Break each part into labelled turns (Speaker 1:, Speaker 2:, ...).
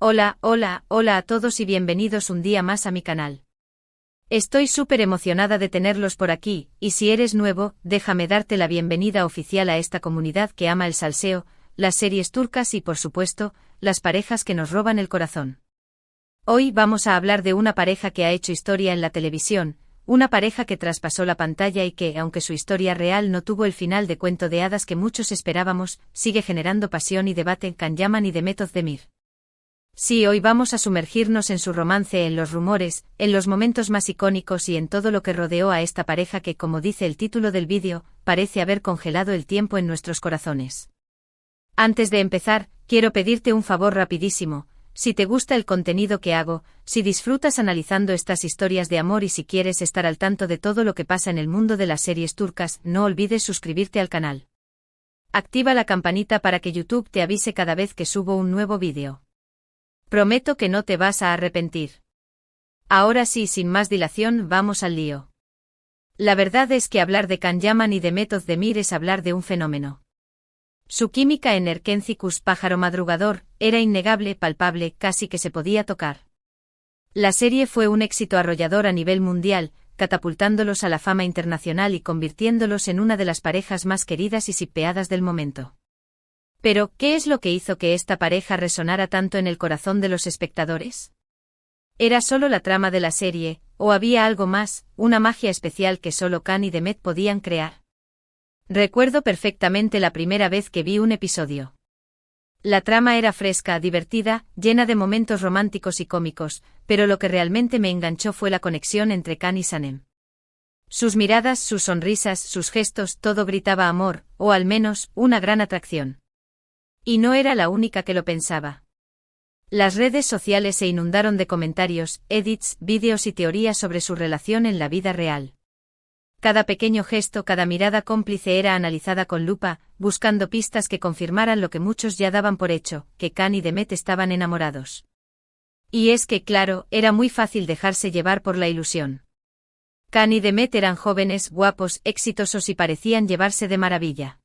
Speaker 1: Hola a todos y bienvenidos un día más a mi canal. Estoy súper emocionada de tenerlos por aquí, y si eres nuevo, déjame darte la bienvenida oficial a esta comunidad que ama el salseo, las series turcas y por supuesto, las parejas que nos roban el corazón. Hoy vamos a hablar de una pareja que ha hecho historia en la televisión, una pareja que traspasó la pantalla y que, aunque su historia real no tuvo el final de cuento de hadas que muchos esperábamos, sigue generando pasión y debate. Can Yaman y Demet Özdemir. Sí, hoy vamos a sumergirnos en su romance, en los rumores, en los momentos más icónicos y en todo lo que rodeó a esta pareja que, como dice el título del vídeo, parece haber congelado el tiempo en nuestros corazones. Antes de empezar, quiero pedirte un favor rapidísimo. Si te gusta el contenido que hago, si disfrutas analizando estas historias de amor y si quieres estar al tanto de todo lo que pasa en el mundo de las series turcas, no olvides suscribirte al canal. Activa la campanita para que YouTube te avise cada vez que subo un nuevo vídeo. Prometo que no te vas a arrepentir. Ahora sí, sin más dilación, vamos al lío. La verdad es que hablar de Can Yaman y Demet Özdemir es hablar de un fenómeno. Su química en Erkencikus, pájaro madrugador, era innegable, palpable, casi que se podía tocar. La serie fue un éxito arrollador a nivel mundial, catapultándolos a la fama internacional y convirtiéndolos en una de las parejas más queridas y shippeadas del momento. Pero, ¿qué es lo que hizo que esta pareja resonara tanto en el corazón de los espectadores? ¿Era solo la trama de la serie, o había algo más, una magia especial que solo Can y Demet podían crear? Recuerdo perfectamente la primera vez que vi un episodio. La trama era fresca, divertida, llena de momentos románticos y cómicos, pero lo que realmente me enganchó fue la conexión entre Can y Sanem. Sus miradas, sus sonrisas, sus gestos, todo gritaba amor, o al menos, una gran atracción. Y no era la única que lo pensaba. Las redes sociales se inundaron de comentarios, edits, vídeos y teorías sobre su relación en la vida real. Cada pequeño gesto, cada mirada cómplice era analizada con lupa, buscando pistas que confirmaran lo que muchos ya daban por hecho, que Can y Demet estaban enamorados. Y es que, claro, era muy fácil dejarse llevar por la ilusión. Can y Demet eran jóvenes, guapos, exitosos y parecían llevarse de maravilla.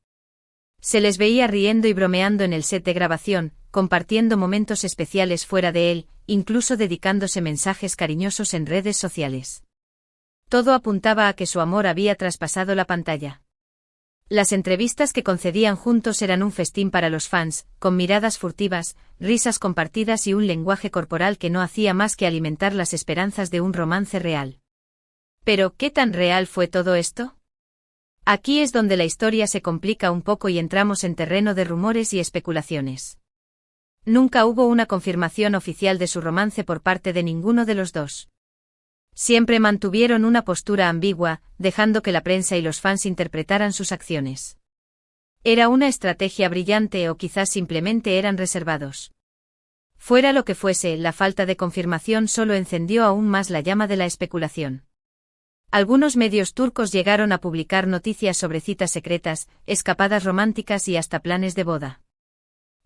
Speaker 1: Se les veía riendo y bromeando en el set de grabación, compartiendo momentos especiales fuera de él, incluso dedicándose mensajes cariñosos en redes sociales. Todo apuntaba a que su amor había traspasado la pantalla. Las entrevistas que concedían juntos eran un festín para los fans, con miradas furtivas, risas compartidas y un lenguaje corporal que no hacía más que alimentar las esperanzas de un romance real. Pero, ¿qué tan real fue todo esto? Aquí es donde la historia se complica un poco y entramos en terreno de rumores y especulaciones. Nunca hubo una confirmación oficial de su romance por parte de ninguno de los dos. Siempre mantuvieron una postura ambigua, dejando que la prensa y los fans interpretaran sus acciones. Era una estrategia brillante o quizás simplemente eran reservados. Fuera lo que fuese, la falta de confirmación solo encendió aún más la llama de la especulación. Algunos medios turcos llegaron a publicar noticias sobre citas secretas, escapadas románticas y hasta planes de boda.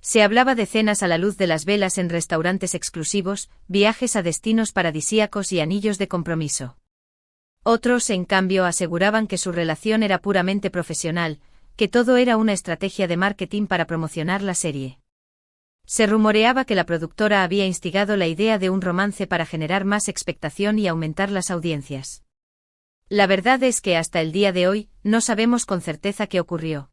Speaker 1: Se hablaba de cenas a la luz de las velas en restaurantes exclusivos, viajes a destinos paradisíacos y anillos de compromiso. Otros, en cambio, aseguraban que su relación era puramente profesional, que todo era una estrategia de marketing para promocionar la serie. Se rumoreaba que la productora había instigado la idea de un romance para generar más expectación y aumentar las audiencias. La verdad es que hasta el día de hoy, no sabemos con certeza qué ocurrió.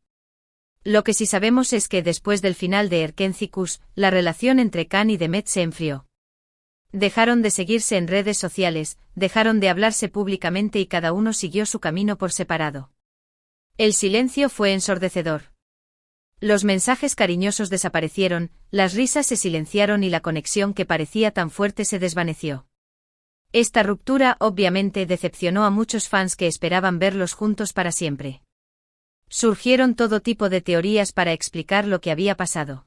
Speaker 1: Lo que sí sabemos es que después del final de Erkencikus, la relación entre Can y Demet se enfrió. Dejaron de seguirse en redes sociales, dejaron de hablarse públicamente y cada uno siguió su camino por separado. El silencio fue ensordecedor. Los mensajes cariñosos desaparecieron, las risas se silenciaron y la conexión que parecía tan fuerte se desvaneció. Esta ruptura obviamente decepcionó a muchos fans que esperaban verlos juntos para siempre. Surgieron todo tipo de teorías para explicar lo que había pasado.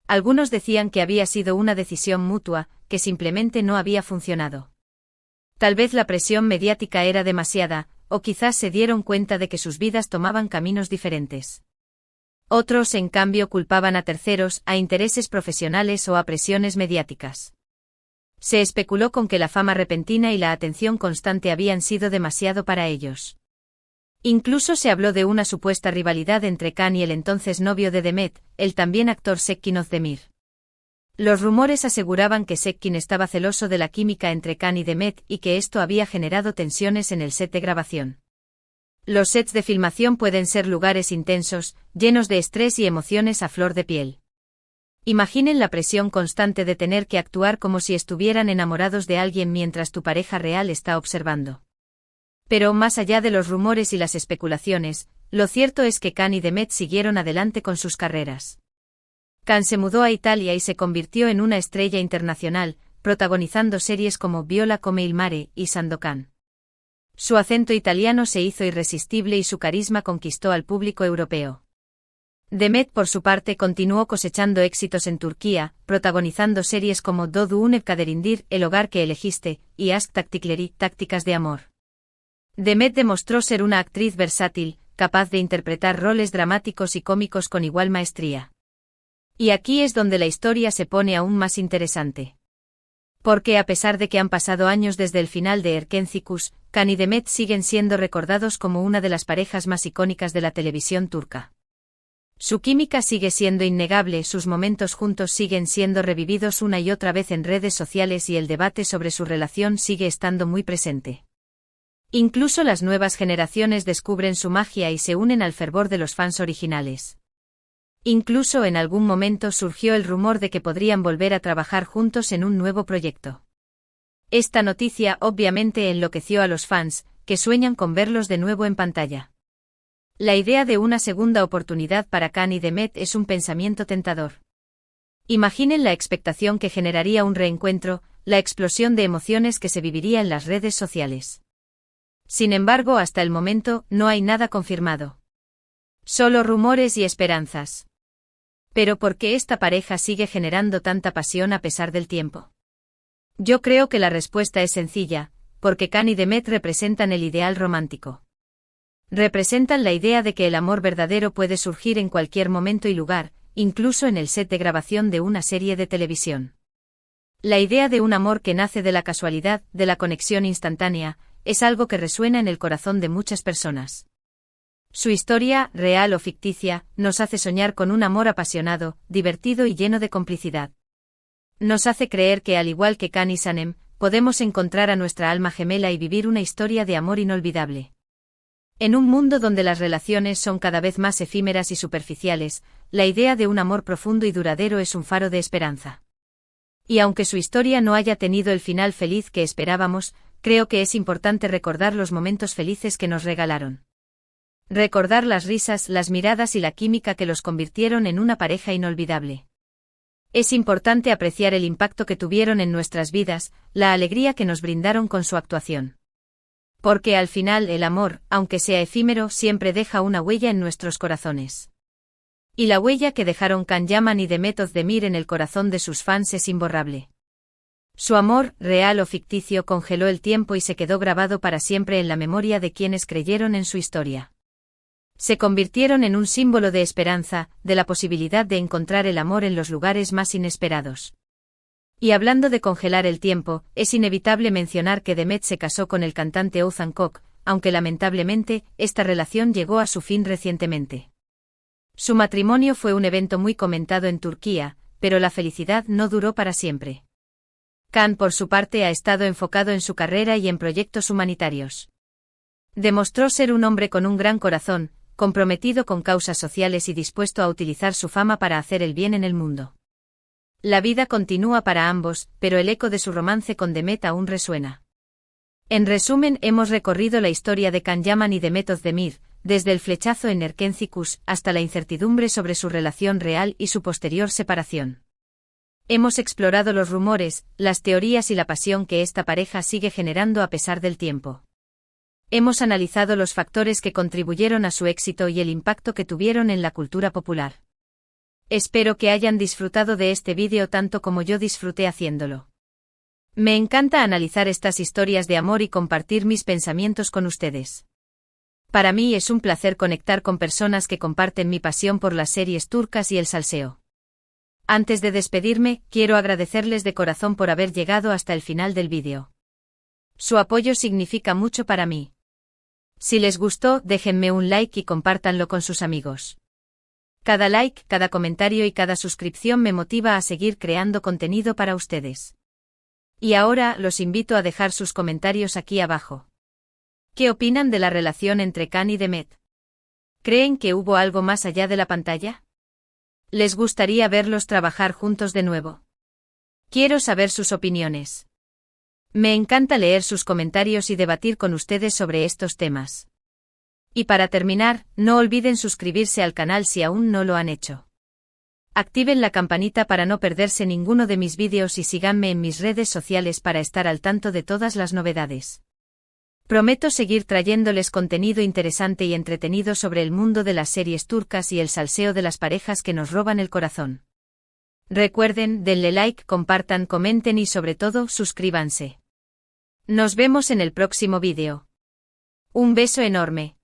Speaker 1: Algunos decían que había sido una decisión mutua, que simplemente no había funcionado. Tal vez la presión mediática era demasiada, o quizás se dieron cuenta de que sus vidas tomaban caminos diferentes. Otros, en cambio, culpaban a terceros, a intereses profesionales o a presiones mediáticas. Se especuló con que la fama repentina y la atención constante habían sido demasiado para ellos. Incluso se habló de una supuesta rivalidad entre Can y el entonces novio de Demet, el también actor Sekin Özdemir. Los rumores aseguraban que Seckin estaba celoso de la química entre Khan y Demet y que esto había generado tensiones en el set de grabación. Los sets de filmación pueden ser lugares intensos, llenos de estrés y emociones a flor de piel. Imaginen la presión constante de tener que actuar como si estuvieran enamorados de alguien mientras tu pareja real está observando. Pero más allá de los rumores y las especulaciones, lo cierto es que Khan y Demet siguieron adelante con sus carreras. Khan se mudó a Italia y se convirtió en una estrella internacional, protagonizando series como Viola come il mare y Sandokan. Su acento italiano se hizo irresistible y su carisma conquistó al público europeo. Demet, por su parte, continuó cosechando éxitos en Turquía, protagonizando series como Doğduğun ev kaderindir, El hogar que elegiste, y Aşk Taktikleri, Tácticas de amor. Demet demostró ser una actriz versátil, capaz de interpretar roles dramáticos y cómicos con igual maestría. Y aquí es donde la historia se pone aún más interesante. Porque a pesar de que han pasado años desde el final de Erkenci Kuş, Khan y Demet siguen siendo recordados como una de las parejas más icónicas de la televisión turca. Su química sigue siendo innegable, sus momentos juntos siguen siendo revividos una y otra vez en redes sociales y el debate sobre su relación sigue estando muy presente. Incluso las nuevas generaciones descubren su magia y se unen al fervor de los fans originales. Incluso en algún momento surgió el rumor de que podrían volver a trabajar juntos en un nuevo proyecto. Esta noticia obviamente enloqueció a los fans, que sueñan con verlos de nuevo en pantalla. La idea de una segunda oportunidad para Khan y Demet es un pensamiento tentador. Imaginen la expectación que generaría un reencuentro, la explosión de emociones que se viviría en las redes sociales. Sin embargo, hasta el momento, no hay nada confirmado. Solo rumores y esperanzas. Pero ¿por qué esta pareja sigue generando tanta pasión a pesar del tiempo? Yo creo que la respuesta es sencilla, porque Khan y Demet representan el ideal romántico. Representan la idea de que el amor verdadero puede surgir en cualquier momento y lugar, incluso en el set de grabación de una serie de televisión. La idea de un amor que nace de la casualidad, de la conexión instantánea, es algo que resuena en el corazón de muchas personas. Su historia, real o ficticia, nos hace soñar con un amor apasionado, divertido y lleno de complicidad. Nos hace creer que, al igual que Khan y Sanem, podemos encontrar a nuestra alma gemela y vivir una historia de amor inolvidable. En un mundo donde las relaciones son cada vez más efímeras y superficiales, la idea de un amor profundo y duradero es un faro de esperanza. Y aunque su historia no haya tenido el final feliz que esperábamos, creo que es importante recordar los momentos felices que nos regalaron. Recordar las risas, las miradas y la química que los convirtieron en una pareja inolvidable. Es importante apreciar el impacto que tuvieron en nuestras vidas, la alegría que nos brindaron con su actuación. Porque al final el amor, aunque sea efímero, siempre deja una huella en nuestros corazones. Y la huella que dejaron Khan Yaman y Demet Özdemir en el corazón de sus fans es imborrable. Su amor, real o ficticio, congeló el tiempo y se quedó grabado para siempre en la memoria de quienes creyeron en su historia. Se convirtieron en un símbolo de esperanza, de la posibilidad de encontrar el amor en los lugares más inesperados. Y hablando de congelar el tiempo, es inevitable mencionar que Demet se casó con el cantante Oğuzhan Koç, aunque lamentablemente, esta relación llegó a su fin recientemente. Su matrimonio fue un evento muy comentado en Turquía, pero la felicidad no duró para siempre. Khan, por su parte, ha estado enfocado en su carrera y en proyectos humanitarios. Demostró ser un hombre con un gran corazón, comprometido con causas sociales y dispuesto a utilizar su fama para hacer el bien en el mundo. La vida continúa para ambos, pero el eco de su romance con Demet aún resuena. En resumen, hemos recorrido la historia de Khan Yaman y Demet Özdemir, desde el flechazo en Erkenci Kuş hasta la incertidumbre sobre su relación real y su posterior separación. Hemos explorado los rumores, las teorías y la pasión que esta pareja sigue generando a pesar del tiempo. Hemos analizado los factores que contribuyeron a su éxito y el impacto que tuvieron en la cultura popular. Espero que hayan disfrutado de este vídeo tanto como yo disfruté haciéndolo. Me encanta analizar estas historias de amor y compartir mis pensamientos con ustedes. Para mí es un placer conectar con personas que comparten mi pasión por las series turcas y el salseo. Antes de despedirme, quiero agradecerles de corazón por haber llegado hasta el final del vídeo. Su apoyo significa mucho para mí. Si les gustó, déjenme un like y compártanlo con sus amigos. Cada like, cada comentario y cada suscripción me motiva a seguir creando contenido para ustedes. Y ahora los invito a dejar sus comentarios aquí abajo. ¿Qué opinan de la relación entre Khan y Demet? ¿Creen que hubo algo más allá de la pantalla? ¿Les gustaría verlos trabajar juntos de nuevo? Quiero saber sus opiniones. Me encanta leer sus comentarios y debatir con ustedes sobre estos temas. Y para terminar, no olviden suscribirse al canal si aún no lo han hecho. Activen la campanita para no perderse ninguno de mis vídeos y síganme en mis redes sociales para estar al tanto de todas las novedades. Prometo seguir trayéndoles contenido interesante y entretenido sobre el mundo de las series turcas y el salseo de las parejas que nos roban el corazón. Recuerden, denle like, compartan, comenten y sobre todo, suscríbanse. Nos vemos en el próximo vídeo. Un beso enorme.